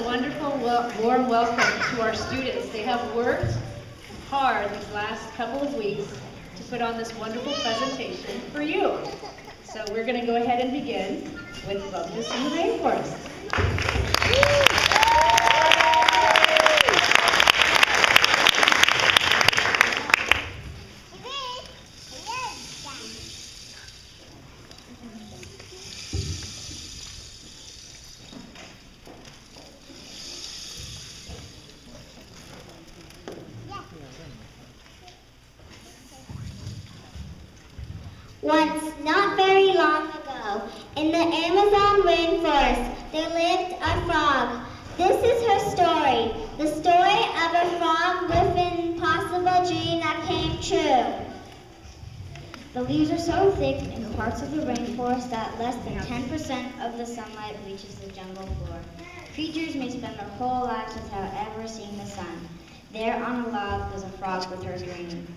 wonderful, warm welcome to our students. They have worked hard these last couple of weeks to put on this wonderful presentation for you. So we're going to go ahead and begin with Bumpus in the Rainforest. Once, not very long ago, in the Amazon rainforest, there lived a frog. This is her story, the story of a frog with an impossible dream that came true. The leaves are so thick in parts of the rainforest that less than 10% of the sunlight reaches the jungle floor. Creatures may spend their whole lives without ever seeing the sun. There on a log was a frog with her dream.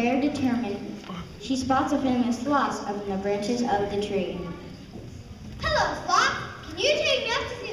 very determined, she spots a famous sloth up in the branches of the tree. Hello, Sloth. Can you take me up to